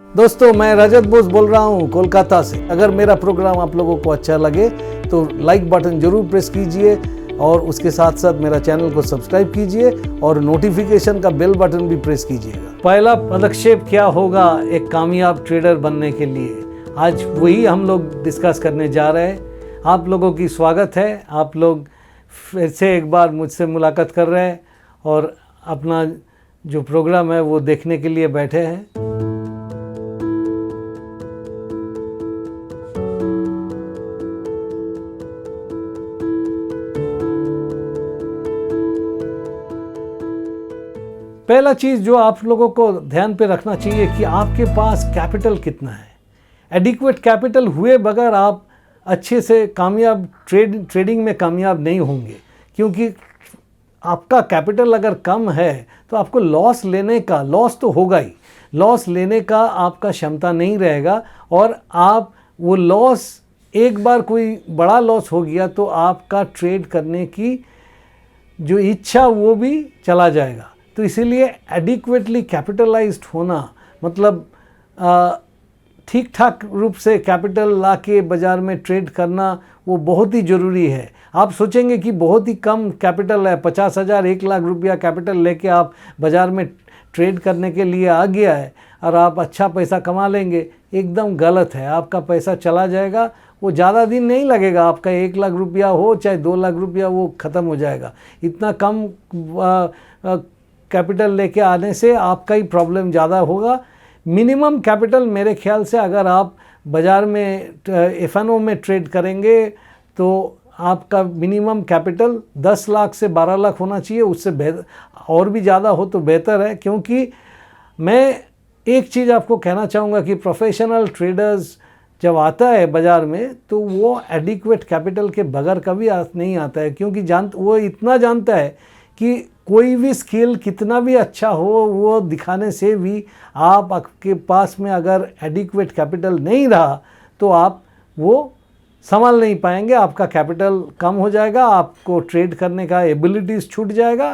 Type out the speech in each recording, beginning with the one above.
दोस्तों, मैं रजत बोस बोल रहा हूँ कोलकाता से। अगर मेरा प्रोग्राम आप लोगों को अच्छा लगे तो लाइक बटन जरूर प्रेस कीजिए और उसके साथ साथ मेरा चैनल को सब्सक्राइब कीजिए और नोटिफिकेशन का बेल बटन भी प्रेस कीजिएगा। पहला पदक्षेप क्या होगा एक कामयाब ट्रेडर बनने के लिए, आज वही हम लोग डिस्कस करने जा रहे हैं। आप लोगों की स्वागत है। आप लोग फिर से एक बार मुझसे मुलाकात कर रहे हैं और अपना जो प्रोग्राम है वो देखने के लिए बैठे हैं। पहला चीज़ जो आप लोगों को ध्यान पे रखना चाहिए कि आपके पास कैपिटल कितना है। एडिक्वेट कैपिटल हुए बगैर आप अच्छे से कामयाब ट्रेडिंग में कामयाब नहीं होंगे, क्योंकि आपका कैपिटल अगर कम है तो आपको लॉस तो होगा ही, लॉस लेने का आपका क्षमता नहीं रहेगा और आप वो लॉस, एक बार कोई बड़ा लॉस हो गया तो आपका ट्रेड करने की जो इच्छा वो भी चला जाएगा। तो इसीलिए एडिक्वेटली कैपिटलाइज्ड होना मतलब ठीक ठाक रूप से कैपिटल ला के बाज़ार में ट्रेड करना वो बहुत ही ज़रूरी है। आप सोचेंगे कि बहुत ही कम कैपिटल है, 50,000 1 लाख रुपया कैपिटल लेके आप बाज़ार में ट्रेड करने के लिए आ गया है और आप अच्छा पैसा कमा लेंगे, एकदम गलत है। आपका पैसा चला जाएगा, वो ज़्यादा दिन नहीं लगेगा। आपका 1 लाख रुपया हो चाहे 2 लाख रुपया, वो ख़त्म हो जाएगा। इतना कम कैपिटल लेके आने से आपका ही प्रॉब्लम ज़्यादा होगा। मिनिमम कैपिटल मेरे ख्याल से अगर आप बाज़ार में एफएनओ में ट्रेड करेंगे तो आपका मिनिमम कैपिटल 10 लाख से 12 लाख होना चाहिए। उससे बेहतर और भी ज़्यादा हो तो बेहतर है, क्योंकि मैं एक चीज़ आपको कहना चाहूँगा कि प्रोफेशनल ट्रेडर्स जब आता है बाज़ार में तो वो एडिक्वेट कैपिटल के बगैर कभी नहीं आता है, क्योंकि वो इतना जानता है कि कोई भी स्किल कितना भी अच्छा हो वो दिखाने से भी आपके पास में अगर एडिक्वेट कैपिटल नहीं रहा तो आप वो संभाल नहीं पाएंगे। आपका कैपिटल कम हो जाएगा, आपको ट्रेड करने का एबिलिटीज़ छूट जाएगा।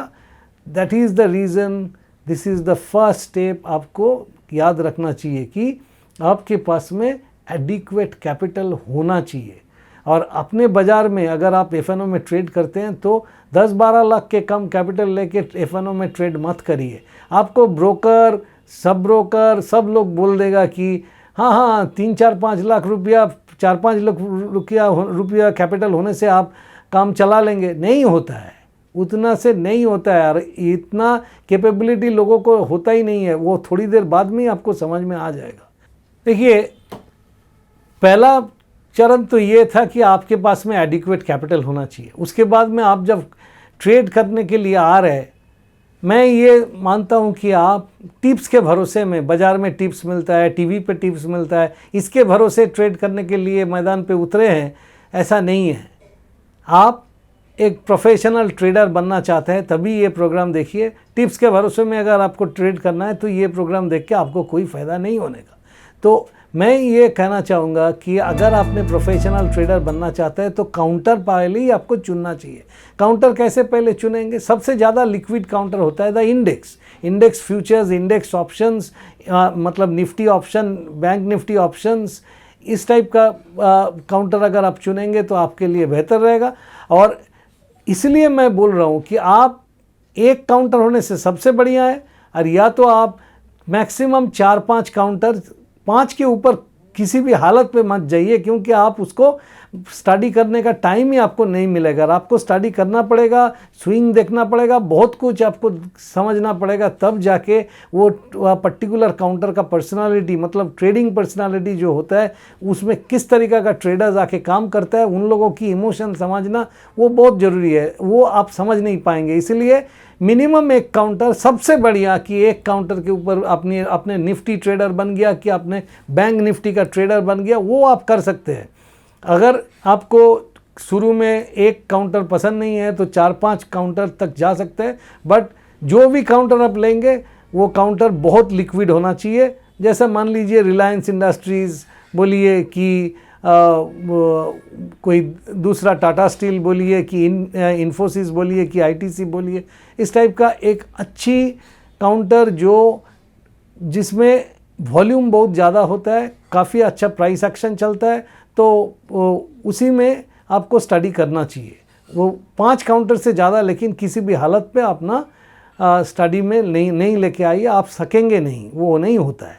That is the reason, this is the first step आपको याद रखना चाहिए कि आपके पास में एडिक्वेट कैपिटल होना चाहिए। और अपने बाज़ार में अगर आप एफएनओ में ट्रेड करते हैं तो 10-12 लाख के कम कैपिटल लेके एफएनओ में ट्रेड मत करिए। आपको ब्रोकर, सब ब्रोकर सब लोग बोल देगा कि हाँ 3-4-5 लाख रुपया, 4-5 लाख रुपया कैपिटल होने से आप काम चला लेंगे। नहीं होता है, उतना से नहीं होता है यार। इतना कैपेबिलिटी लोगों को होता ही नहीं है, वो थोड़ी देर बाद में आपको समझ में आ जाएगा। देखिए, पहला चरण तो ये था कि आपके पास में एडिक्वेट कैपिटल होना चाहिए। उसके बाद में आप जब ट्रेड करने के लिए आ रहे, मैं ये मानता हूँ कि आप टिप्स के भरोसे में, बाज़ार में टिप्स मिलता है, टीवी पे टिप्स मिलता है, इसके भरोसे ट्रेड करने के लिए मैदान पे उतरे हैं, ऐसा नहीं है। आप एक प्रोफेशनल ट्रेडर बनना चाहते हैं तभी ये प्रोग्राम देखिए। टिप्स के भरोसे में अगर आपको ट्रेड करना है तो ये प्रोग्राम देख के आपको कोई फ़ायदा नहीं होने का। तो मैं ये कहना चाहूँगा कि अगर आपने प्रोफेशनल ट्रेडर बनना चाहते हैं तो काउंटर पहले ही आपको चुनना चाहिए। काउंटर कैसे पहले चुनेंगे? सबसे ज़्यादा लिक्विड काउंटर होता है the index futures, index options, मतलब Nifty options, bank Nifty options, इस टाइप का काउंटर अगर आप चुनेंगे तो आपके लिए बेहतर रहेगा। और इसलिए मैं बोल रहा हूँ कि आप एक काउंटर होने से सबसे बढ़िया है, और या तो आप मैक्सिमम 4-5 काउंटर, 5 के ऊपर किसी भी हालत पे मत जाइए, क्योंकि आप उसको स्टडी करने का टाइम ही आपको नहीं मिलेगा। आपको स्टडी करना पड़ेगा, स्विंग देखना पड़ेगा, बहुत कुछ आपको समझना पड़ेगा, तब जाके वो पर्टिकुलर काउंटर का पर्सनालिटी, मतलब ट्रेडिंग पर्सनालिटी जो होता है उसमें किस तरीक़ा का ट्रेडर्स आके काम करता है, उन लोगों की इमोशन समझना वो बहुत ज़रूरी है। वो आप समझ नहीं पाएंगे। इसलिए मिनिमम एक काउंटर सबसे बढ़िया, कि एक काउंटर के ऊपर अपने निफ्टी ट्रेडर बन गया, कि अपने बैंक निफ्टी का ट्रेडर बन गया, वो आप कर सकते हैं। अगर आपको शुरू में एक काउंटर पसंद नहीं है तो 4-5 काउंटर तक जा सकते हैं, बट जो भी काउंटर आप लेंगे वो काउंटर बहुत लिक्विड होना चाहिए। जैसे मान लीजिए रिलायंस इंडस्ट्रीज़ बोलिए कि कोई दूसरा टाटा स्टील बोलिए कि इन्फोसिस बोलिए कि आईटीसी बोलिए, इस टाइप का एक अच्छी काउंटर जिसमें वॉल्यूम बहुत ज़्यादा होता है, काफ़ी अच्छा प्राइस एक्शन चलता है, तो उसी में आपको स्टडी करना चाहिए। वो 5 काउंटर से ज़्यादा लेकिन किसी भी हालत पे अपना स्टडी में नहीं लेके आइए, आप सकेंगे नहीं, वो नहीं होता है।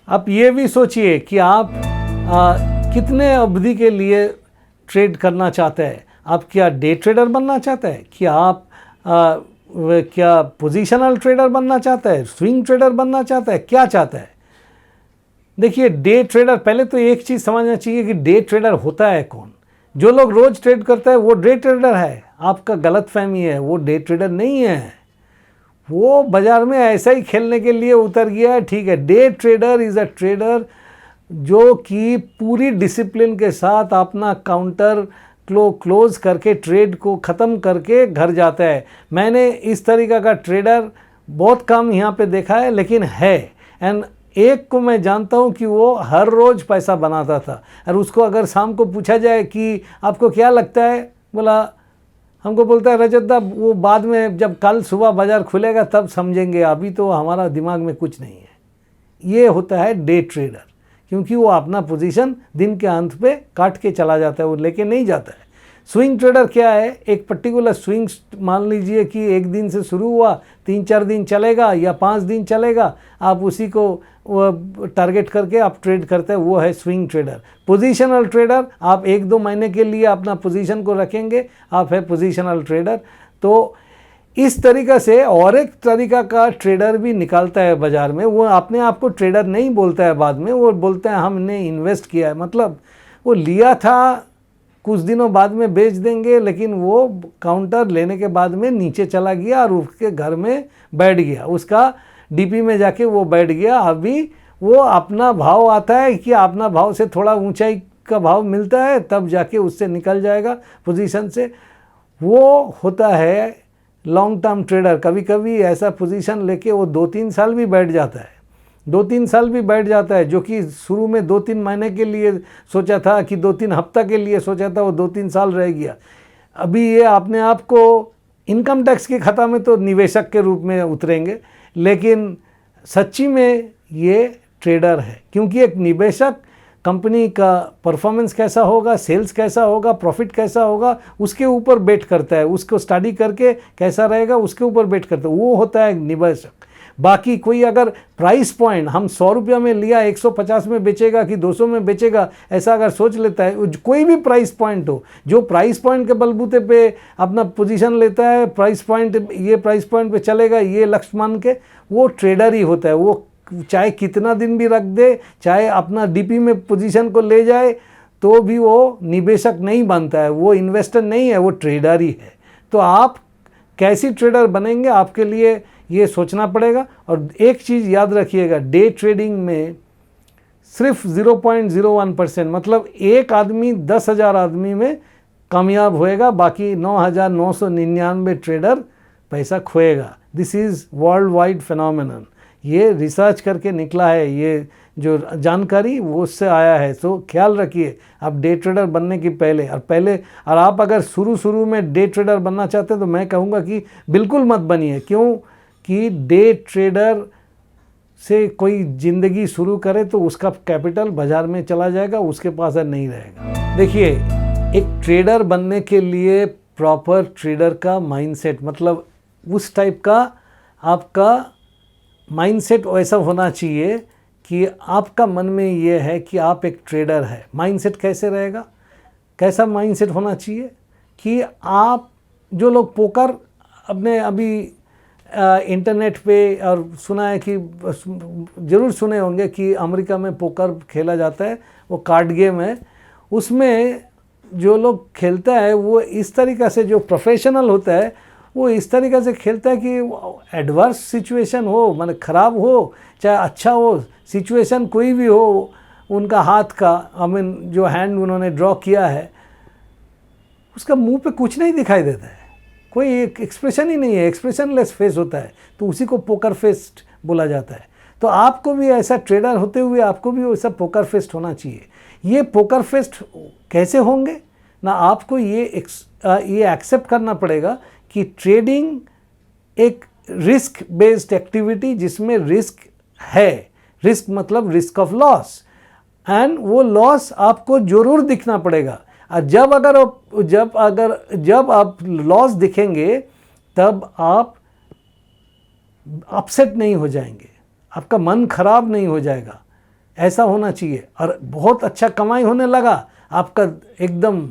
आप ये भी सोचिए कि आप कितने अवधि के लिए ट्रेड करना चाहते हैं। आप क्या डे ट्रेडर बनना चाहते हैं, क्या आप क्या पोजीशनल ट्रेडर बनना चाहते हैं, स्विंग ट्रेडर बनना चाहते हैं, क्या चाहते हैं? देखिए, डे ट्रेडर, पहले तो एक चीज़ समझना चाहिए कि डे ट्रेडर होता है कौन। जो लोग रोज़ ट्रेड करते हैं वो डे ट्रेडर है, आपका गलत फहमी है, वो डे ट्रेडर नहीं है। वो बाज़ार में ऐसा ही खेलने के लिए उतर गया है, ठीक है। Day trader is a trader जो कि पूरी डिसिप्लिन के साथ अपना काउंटर क्लोज करके ट्रेड को ख़त्म करके घर जाता है। मैंने इस तरीक़ा का ट्रेडर बहुत कम यहाँ पे देखा है, लेकिन है। एंड एक को मैं जानता हूँ कि वो हर रोज़ पैसा बनाता था, और उसको अगर शाम को पूछा जाए कि आपको क्या लगता है, बोला, हमको बोलता है, रजत दा, वो बाद में जब कल सुबह बाज़ार खुलेगा तब समझेंगे, अभी तो हमारा दिमाग में कुछ नहीं है। ये होता है डे ट्रेडर, क्योंकि वो अपना पोजीशन दिन के अंत पे काट के चला जाता है, वो लेके नहीं जाता है। स्विंग ट्रेडर क्या है, एक पर्टिकुलर स्विंग, मान लीजिए कि एक दिन से शुरू हुआ, 3-4 दिन चलेगा या 5 दिन चलेगा, आप उसी को टारगेट करके आप ट्रेड करते हैं, वो है स्विंग ट्रेडर। पोजीशनल ट्रेडर, आप 1-2 महीने के लिए अपना पोजीशन को रखेंगे, आप है पोजीशनल ट्रेडर। तो इस तरीक़ा से और एक तरीक़ा का ट्रेडर भी निकालता है बाज़ार में। वो अपने आप को ट्रेडर नहीं बोलता है, बाद में वो बोलता है हमने इन्वेस्ट किया है, मतलब वो लिया था, कुछ दिनों बाद में बेच देंगे, लेकिन वो काउंटर लेने के बाद में नीचे चला गया और उसके घर में बैठ गया, उसका डीपी में जाके वो बैठ गया। अभी वो अपना भाव आता है कि अपना भाव से थोड़ा ऊंचाई का भाव मिलता है, तब जाके उससे निकल जाएगा पोजीशन से। वो होता है लॉन्ग टर्म ट्रेडर। कभी कभी ऐसा पोजीशन लेके वो 2-3 साल भी बैठ जाता है, 2-3 साल भी बैठ जाता है, जो कि शुरू में 2-3 महीने के लिए सोचा था कि 2-3 हफ्ता के लिए सोचा था, वो 2-3 साल रह गया। अभी ये अपने आप को इनकम टैक्स के खाता में तो निवेशक के रूप में उतरेंगे, लेकिन सच्ची में ये ट्रेडर है, क्योंकि एक निवेशक कंपनी का परफॉर्मेंस कैसा होगा, सेल्स कैसा होगा, प्रॉफिट कैसा होगा, उसके ऊपर बेट करता है, उसको स्टडी करके कैसा रहेगा उसके ऊपर बेट करता है, वो होता है निवेशक। बाकी कोई अगर प्राइस पॉइंट हम 100 रुपया में लिया 150 में बेचेगा कि 200 में बेचेगा, ऐसा अगर सोच लेता है, कोई भी प्राइस पॉइंट हो, जो प्राइस पॉइंट के बलबूते पे अपना पोजीशन लेता है, प्राइस पॉइंट, ये प्राइस पॉइंट पे चलेगा, ये लक्ष्य मान के, वो ट्रेडर ही होता है। वो चाहे कितना दिन भी रख दे, चाहे अपना डीपी में पोजीशन को ले जाए, तो भी वो निवेशक नहीं बनता है, वो इन्वेस्टर नहीं है, वो ट्रेडर ही है। तो आप कैसी ट्रेडर बनेंगे, आपके लिए ये सोचना पड़ेगा। और एक चीज़ याद रखिएगा, डे ट्रेडिंग में सिर्फ 0.01%, मतलब एक आदमी 10,000 आदमी में कामयाब होएगा, बाकी 9,999 ट्रेडर पैसा खोएगा। This is world wide phenomenon. ये रिसर्च करके निकला है, ये जो जानकारी वो उससे आया है। तो ख्याल रखिए आप डे ट्रेडर बनने की और आप अगर शुरू में डे ट्रेडर बनना चाहते हैं तो मैं कहूँगा कि बिल्कुल मत बनिए। क्यों कि डे ट्रेडर से कोई ज़िंदगी शुरू करे तो उसका कैपिटल बाज़ार में चला जाएगा, उसके पास नहीं रहेगा। देखिए, एक ट्रेडर बनने के लिए प्रॉपर ट्रेडर का माइंडसेट, मतलब उस टाइप का आपका माइंडसेट वैसा होना चाहिए कि आपका मन में ये है कि आप एक ट्रेडर है। माइंडसेट कैसे रहेगा, कैसा माइंडसेट होना चाहिए कि आप, जो लोग पोकर अपने अभी इंटरनेट पे, और सुना है कि ज़रूर सुने होंगे कि अमेरिका में पोकर खेला जाता है, वो कार्ड गेम है। उसमें जो लोग खेलता है वो इस तरीक़ा से, जो प्रोफेशनल होता है वो इस तरीक़े से खेलता है कि एडवर्स सिचुएशन हो, माने ख़राब हो चाहे अच्छा हो, सिचुएशन कोई भी हो, उनका हाथ का जो हैंड उन्होंने ड्रॉ किया है, उसका मुंह पे कुछ नहीं दिखाई देता है, कोई एक एक्सप्रेशन ही नहीं है, एक्सप्रेशनलेस फेस होता है, तो उसी को पोकर फेस बोला जाता है। तो आपको भी ऐसा ट्रेडर होते हुए आपको भी वैसा पोकर फेस होना चाहिए। ये पोकर फेस कैसे होंगे ना, आपको ये एक्सेप्ट करना पड़ेगा कि ट्रेडिंग एक रिस्क बेस्ड एक्टिविटी, जिसमें रिस्क है, रिस्क मतलब रिस्क ऑफ लॉस, एंड वो लॉस आपको जरूर दिखना पड़ेगा। और जब आप लॉस दिखेंगे तब आप अपसेट नहीं हो जाएंगे, आपका मन खराब नहीं हो जाएगा, ऐसा होना चाहिए। और बहुत अच्छा कमाई होने लगा, आपका एकदम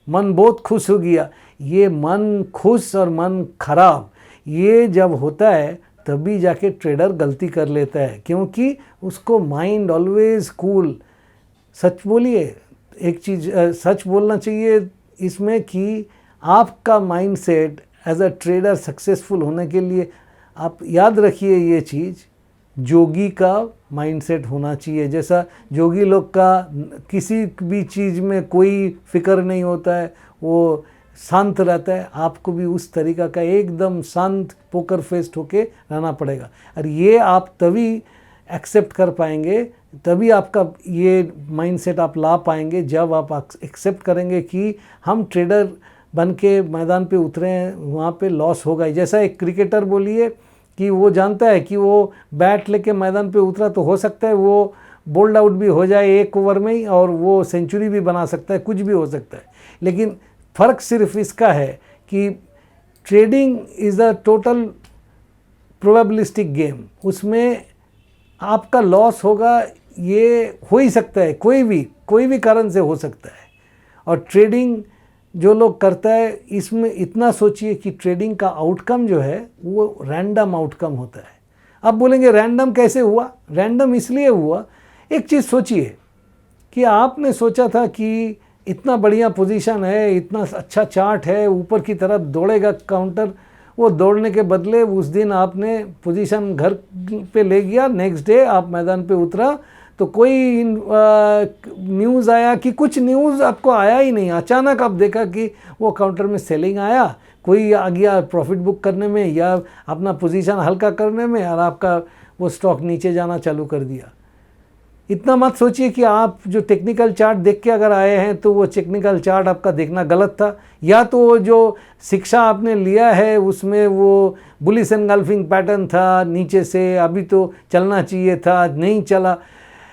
मन बहुत खुश हो गया। ये मन खुश और मन खराब ये जब होता है तभी जाके ट्रेडर गलती कर लेता है, क्योंकि उसको माइंड ऑलवेज कूल। सच बोलिए, एक चीज़ सच बोलना चाहिए इसमें कि आपका mindset as a trader successful होने के लिए आप याद रखिए ये चीज़, जोगी का माइंडसेट होना चाहिए। जैसा जोगी लोग का किसी भी चीज़ में कोई फिक्र नहीं होता है, वो शांत रहता है, आपको भी उस तरीका का एकदम शांत पोकर फेस्ड होके रहना पड़ेगा। और ये आप तभी एक्सेप्ट कर पाएंगे, तभी आपका ये माइंडसेट आप ला पाएंगे जब आप एक्सेप्ट करेंगे कि हम ट्रेडर बन के मैदान पे उतरे हैं, वहाँ पे लॉस होगा ही। जैसा एक क्रिकेटर बोलिए कि वो जानता है कि वो बैट लेके मैदान पे उतरा तो हो सकता है वो बोल्ड आउट भी हो जाए एक ओवर में ही, और वो सेंचुरी भी बना सकता है, कुछ भी हो सकता है। लेकिन फ़र्क सिर्फ इसका है कि trading is a total probabilistic game, उसमें आपका लॉस होगा, ये हो ही सकता है, कोई भी कारण से हो सकता है। और ट्रेडिंग जो लोग करता है इसमें इतना सोचिए कि ट्रेडिंग का आउटकम जो है वो रैंडम आउटकम होता है। आप बोलेंगे रैंडम कैसे हुआ? रैंडम इसलिए हुआ, एक चीज़ सोचिए कि आपने सोचा था कि इतना बढ़िया पोजीशन है, इतना अच्छा चार्ट है, ऊपर की तरफ दौड़ेगा काउंटर, वो दौड़ने के बदले उस दिन आपने पोजीशन घर पे ले गया, नेक्स्ट डे आप मैदान पे उतरा तो कोई न्यूज़ आया कि कुछ न्यूज़ आपको आया ही नहीं, अचानक आप देखा कि वो काउंटर में सेलिंग आया, कोई आ गया प्रॉफिट बुक करने में या अपना पोजीशन हल्का करने में, और आपका वो स्टॉक नीचे जाना चालू कर दिया। इतना मत सोचिए कि आप जो टेक्निकल चार्ट देख के अगर आए हैं तो वो टेक्निकल चार्ट आपका देखना गलत था, या तो वो जो शिक्षा आपने लिया है उसमें वो बुलिश एनगल्फिंग पैटर्न था, नीचे से अभी तो चलना चाहिए था, नहीं चला।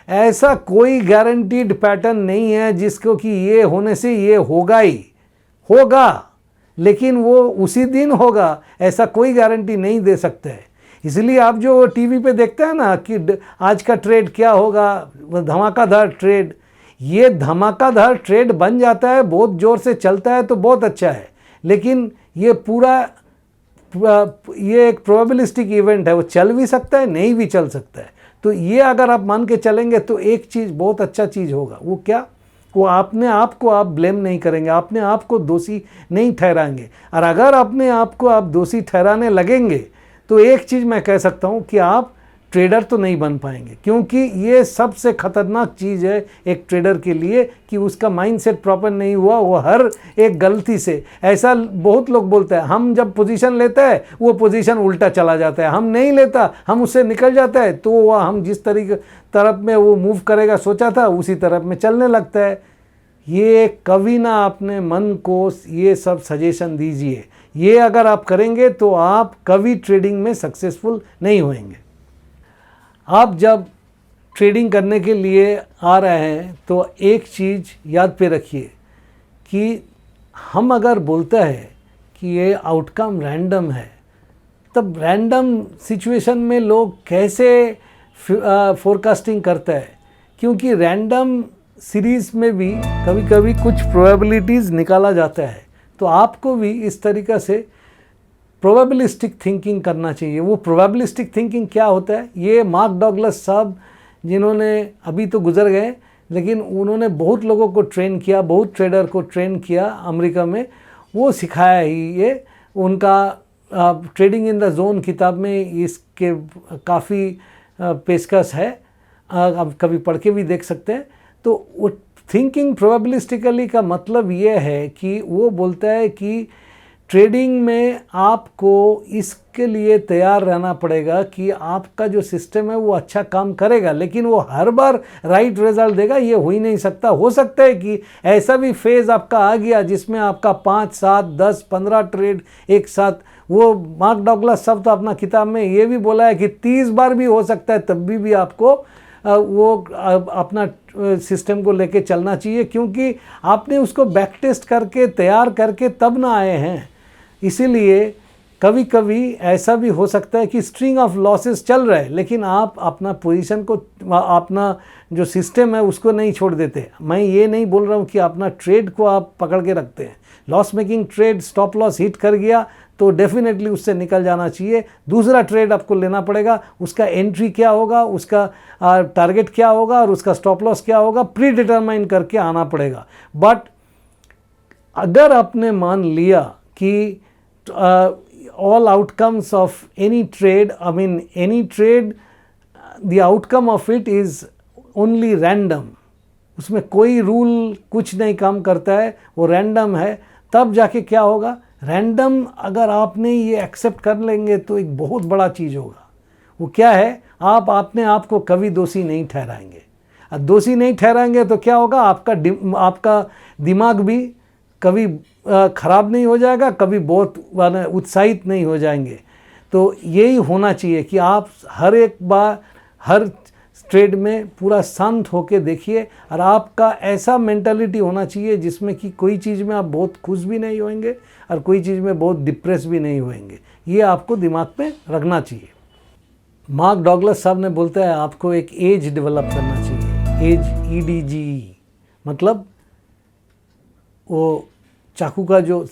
ऐसा कोई गारंटीड पैटर्न नहीं है जिसको कि ये होने से ये होगा ही होगा, लेकिन वो उसी दिन होगा, ऐसा कोई गारंटी नहीं दे सकते हैं। इसलिए आप जो टीवी पे देखते हैं ना कि आज का ट्रेड क्या होगा, धमाकादार ट्रेड, ये धमाकादार ट्रेड बन जाता है, बहुत ज़ोर से चलता है तो बहुत अच्छा है, लेकिन ये ये एक प्रोबेबिलिस्टिक इवेंट है, वो चल भी सकता है, नहीं भी चल सकता है। तो ये अगर आप मान के चलेंगे तो एक चीज़ बहुत अच्छा चीज़ होगा, वो क्या? वो अपने आप को आप ब्लेम नहीं करेंगे, अपने आप को दोषी नहीं ठहराएंगे। और अगर अपने आप को आप दोषी ठहराने लगेंगे तो एक चीज़ मैं कह सकता हूँ कि आप ट्रेडर तो नहीं बन पाएंगे, क्योंकि ये सबसे ख़तरनाक चीज़ है एक ट्रेडर के लिए कि उसका माइंडसेट प्रॉपर नहीं हुआ। वो हर एक गलती से, ऐसा बहुत लोग बोलते हैं, हम जब पोजीशन लेता है वो पोजीशन उल्टा चला जाता है, हम नहीं लेता, हम उससे निकल जाता है, तो वह हम जिस तरफ में वो मूव करेगा सोचा था उसी तरफ में चलने लगता है। ये कभी ना अपने मन को ये सब सजेशन दीजिए, ये अगर आप करेंगे तो आप कभी ट्रेडिंग में सक्सेसफुल नहीं होंगे। आप जब ट्रेडिंग करने के लिए आ रहे हैं तो एक चीज़ याद पे रखिए कि हम अगर बोलते हैं कि ये आउटकम रैंडम है, तब रैंडम सिचुएशन में लोग कैसे फोरकास्टिंग करते हैं? क्योंकि रैंडम सीरीज़ में भी कभी कभी कुछ प्रोबेबिलिटीज़ निकाला जाता है, तो आपको भी इस तरीक़ा से प्रोबेबिलिस्टिक थिंकिंग करना चाहिए। वो प्रोबेबिलिस्टिक थिंकिंग क्या होता है, ये मार्क डगलस साहब जिन्होंने अभी तो गुजर गए, लेकिन उन्होंने बहुत लोगों को ट्रेन किया, बहुत ट्रेडर को ट्रेन किया अमेरिका में, वो सिखाया ही ये। उनका ट्रेडिंग इन द जोन किताब में इसके काफ़ी पेशकश है, आप कभी पढ़ के भी देख सकते हैं। तो वो थिंकिंग प्रोबेबिलिस्टिकली का मतलब ये है कि वो बोलता है कि ट्रेडिंग में आपको इसके लिए तैयार रहना पड़ेगा कि आपका जो सिस्टम है वो अच्छा काम करेगा, लेकिन वो हर बार राइट रिजल्ट देगा ये हो ही नहीं सकता। हो सकता है कि ऐसा भी फेज़ आपका आ गया जिसमें आपका 5, 7, 10, 15 ट्रेड एक साथ, वो मार्क डगलस सब तो अपना किताब में ये भी बोला है कि 30 बार भी हो सकता है, तब भी आपको अपना सिस्टम को लेके चलना चाहिए, क्योंकि आपने उसको बैक टेस्ट करके तैयार करके तब ना आए हैं। इसीलिए कभी कभी ऐसा भी हो सकता है कि स्ट्रिंग ऑफ लॉसेस चल रहा है, लेकिन आप अपना पोजीशन को, अपना जो सिस्टम है उसको नहीं छोड़ देते। मैं ये नहीं बोल रहा हूँ कि अपना ट्रेड को आप पकड़ के रखते हैं। Loss making trade stop loss hit कर गया तो डेफिनेटली उससे निकल जाना चाहिए। दूसरा ट्रेड आपको लेना पड़ेगा, उसका एंट्री क्या होगा, उसका टारगेट क्या होगा और उसका स्टॉप लॉस क्या होगा, प्री डिटरमाइन करके आना पड़ेगा। बट अगर आपने मान लिया कि all outcomes of any trade, I mean any trade, the outcome of it is only random, उसमें कोई रूल कुछ नहीं काम करता है, वो रैंडम है, तब जाके क्या होगा, रैंडम अगर आपने ये एक्सेप्ट कर लेंगे तो एक बहुत बड़ा चीज़ होगा। वो क्या है, आप अपने आप को कभी दोषी नहीं ठहराएंगे। अब दोषी नहीं ठहराएंगे तो क्या होगा, आपका दिमाग भी कभी ख़राब नहीं हो जाएगा, कभी बहुत उत्साहित नहीं हो जाएंगे। तो यही होना चाहिए कि आप हर एक बार हर ट्रेड में पूरा शांत होके देखिए, और आपका ऐसा मेंटालिटी होना चाहिए जिसमें कि कोई चीज़ में आप बहुत खुश भी नहीं होंगे और कोई चीज़ में बहुत डिप्रेस भी नहीं होंगे। ये आपको दिमाग में रखना चाहिए। मार्क डगलस साहब ने बोलता है आपको एक एज डेवलप करना चाहिए, एज EDGE, मतलब वो चाकू का जो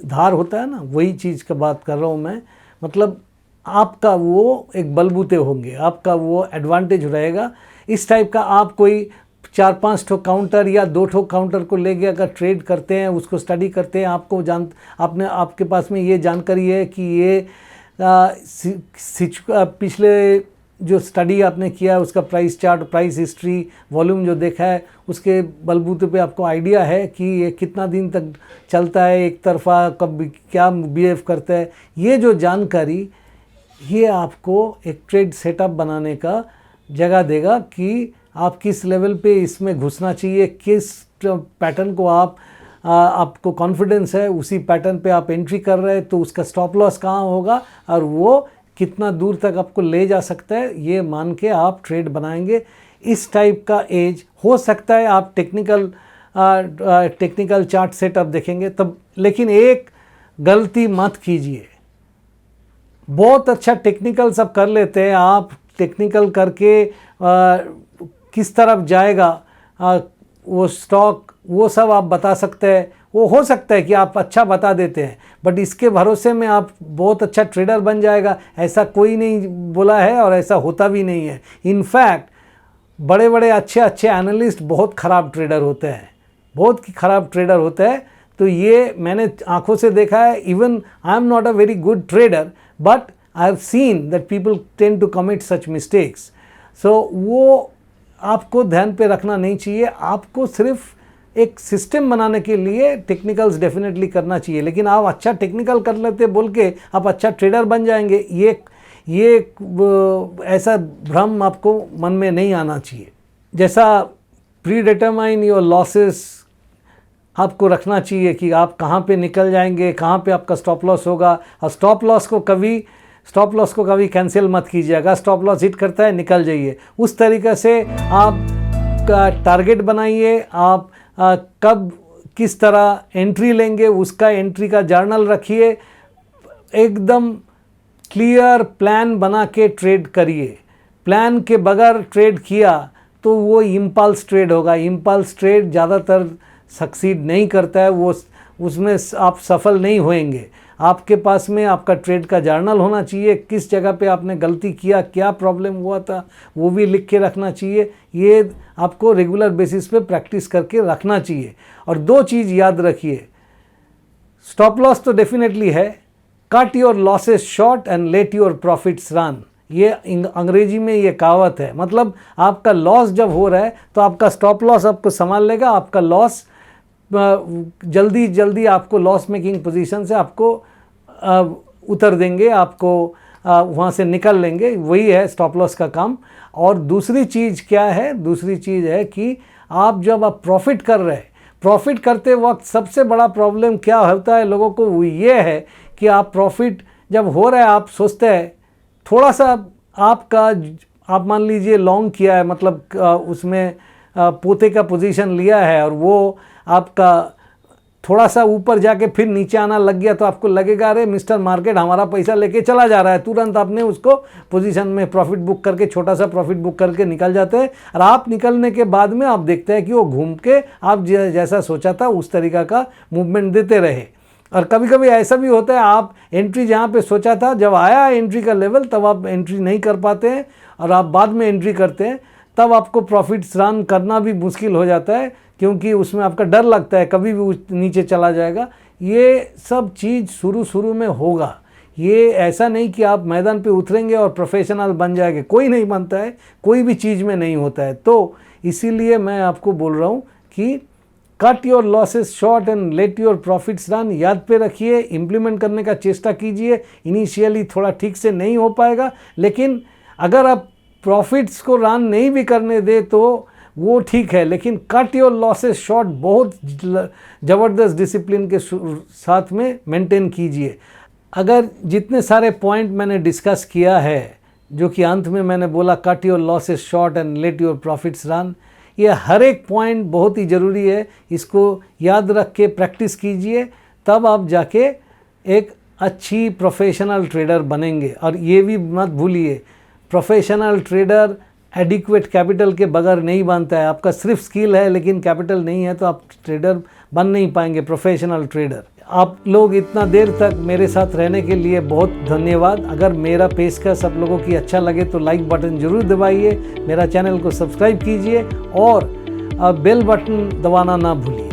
धार होता है ना, वही चीज़ का बात कर रहा हूँ मैं। मतलब आपका वो एक बलबूते होंगे, आपका वो एडवांटेज रहेगा। इस टाइप का आप कोई 4-5 ठो काउंटर या 2 ठो काउंटर को लेके अगर ट्रेड करते हैं, उसको स्टडी करते हैं, आपके पास में ये जानकारी है कि ये पिछले जो स्टडी आपने किया है उसका price chart, price history, volume जो देखा है, उसके बलबूते पे आपको आइडिया है कि ये कितना दिन तक चलता है, एक तरफा कब क्या बिहेव करता है। ये जो जानकारी, ये आपको एक ट्रेड सेटअप बनाने का जगह देगा कि आप किस लेवल पे इसमें घुसना चाहिए, किस पैटर्न को आपको कॉन्फिडेंस है उसी पैटर्न पे आप एंट्री कर रहे हैं, तो उसका स्टॉप लॉस कहाँ होगा और वो कितना दूर तक आपको ले जा सकता है, ये मान के आप ट्रेड बनाएंगे। इस टाइप का एज हो सकता है आप टेक्निकल चार्ट सेटअप देखेंगे तब, लेकिन एक गलती मत कीजिए। बहुत अच्छा टेक्निकल सब कर लेते हैं, आप टेक्निकल करके किस तरफ जाएगा वो स्टॉक, वो सब आप बता सकते हैं। वो हो सकता है कि आप अच्छा बता देते हैं, बट इसके भरोसे में आप बहुत अच्छा ट्रेडर बन जाएगा, ऐसा कोई नहीं बोला है और ऐसा होता भी नहीं है। इनफैक्ट बड़े बड़े अच्छे एनालिस्ट बहुत ख़राब ट्रेडर होते हैं, बहुत ख़राब ट्रेडर होते हैं। तो ये मैंने आंखों से देखा है। Even I am not a very good trader, but I have seen that people tend to commit such mistakes. So वो आपको ध्यान पे रखना नहीं चाहिए। आपको सिर्फ एक सिस्टम बनाने के लिए टेक्निकल्स डेफिनेटली करना चाहिए, लेकिन आप अच्छा टेक्निकल कर लेते बोल के आप अच्छा ट्रेडर बन जाएंगे, ये ऐसा भ्रम आपको मन में नहीं आना चाहिए। जैसा प्री डिटरमाइन योर लॉसेस आपको रखना चाहिए कि आप कहाँ पे निकल जाएंगे, कहाँ पे आपका स्टॉप लॉस होगा, और स्टॉप लॉस को कभी कैंसिल मत कीजिएगा। स्टॉप लॉस हिट करता है, निकल जाइए। उस तरीक़े से आप का टारगेट बनाइए, आप कब किस तरह एंट्री लेंगे उसका एंट्री का जर्नल रखिए। एकदम क्लियर प्लान बना के ट्रेड करिए। प्लान के बगैर ट्रेड किया तो वो इम्पल्स ट्रेड होगा। इम्पल्स ट्रेड ज़्यादातर सक्सीड नहीं करता है, वो उसमें आप सफल नहीं होएंगे। आपके पास में आपका ट्रेड का जर्नल होना चाहिए, किस जगह पे आपने गलती किया, क्या प्रॉब्लम हुआ था, वो भी लिख के रखना चाहिए। ये आपको रेगुलर बेसिस पे प्रैक्टिस करके रखना चाहिए। और 2 चीज़ याद रखिए, स्टॉप लॉस तो डेफिनेटली है, cut your losses short and let your profits run. ये अंग्रेजी में ये कहावत है। मतलब आपका लॉस जब हो रहा है तो आपका स्टॉप लॉस आपको संभाल लेगा, आपका लॉस जल्दी आपको लॉस मेकिंग पोजीशन से आपको उतर देंगे, आपको वहाँ से निकल लेंगे। वही है स्टॉप लॉस का काम। और दूसरी चीज़ क्या है, दूसरी चीज़ है कि आप जब प्रॉफिट कर रहे हैं, प्रॉफिट करते वक्त सबसे बड़ा प्रॉब्लम क्या होता है लोगों को, वो ये है कि आप प्रॉफिट जब हो रहा है आप सोचते हैं थोड़ा सा आप मान लीजिए लॉन्ग किया है, मतलब उसमें पोते का पोजीशन लिया है और वो आपका थोड़ा सा ऊपर जाके फिर नीचे आना लग गया, तो आपको लगेगा अरे मिस्टर मार्केट हमारा पैसा लेके चला जा रहा है, तुरंत आपने उसको पोजीशन में प्रॉफिट बुक करके, छोटा सा प्रॉफिट बुक करके निकल जाते हैं। और आप निकलने के बाद में आप देखते हैं कि वो घूम के आप जैसा सोचा था उस तरीका का मूवमेंट देते रहे। और कभी कभी ऐसा भी होता है, आप एंट्री जहाँ पे सोचा था, जब आया एंट्री का लेवल तब आप एंट्री नहीं कर पाते हैं और आप बाद में एंट्री करते हैं, तब आपको प्रॉफिट्स रन करना भी मुश्किल हो जाता है, क्योंकि उसमें आपका डर लगता है कभी भी नीचे चला जाएगा। ये सब चीज़ शुरू में होगा, ये ऐसा नहीं कि आप मैदान पे उतरेंगे और प्रोफेशनल बन जाएंगे, कोई नहीं बनता है, कोई भी चीज़ में नहीं होता है। तो इसीलिए मैं आपको बोल रहा हूँ कि cut your losses short and let your profits run. याद पे रखिए, इम्प्लीमेंट करने का चेष्टा कीजिए। इनिशियली थोड़ा ठीक से नहीं हो पाएगा, लेकिन अगर आप प्रॉफिट्स को रन नहीं भी करने दे तो वो ठीक है, लेकिन कट योर लॉसेस शॉर्ट बहुत ज़बरदस्त डिसिप्लिन के साथ में मेंटेन कीजिए। अगर जितने सारे पॉइंट मैंने डिस्कस किया है, जो कि अंत में मैंने बोला cut your losses short and let your profits run, ये हर एक पॉइंट बहुत ही ज़रूरी है। इसको याद रख के प्रैक्टिस कीजिए, तब आप जाके एक अच्छी प्रोफेशनल ट्रेडर बनेंगे। और ये भी मत भूलिए, प्रोफेशनल ट्रेडर एडिक्वेट कैपिटल के बगैर नहीं बनता है। आपका सिर्फ स्किल है लेकिन कैपिटल नहीं है तो आप ट्रेडर बन नहीं पाएंगे, प्रोफेशनल ट्रेडर। आप लोग इतना देर तक मेरे साथ रहने के लिए बहुत धन्यवाद। अगर मेरा पेशकश आप लोगों की अच्छा लगे तो लाइक बटन ज़रूर दबाइए, मेरा चैनल को सब्सक्राइब कीजिए और बेल बटन दबाना ना भूलिए।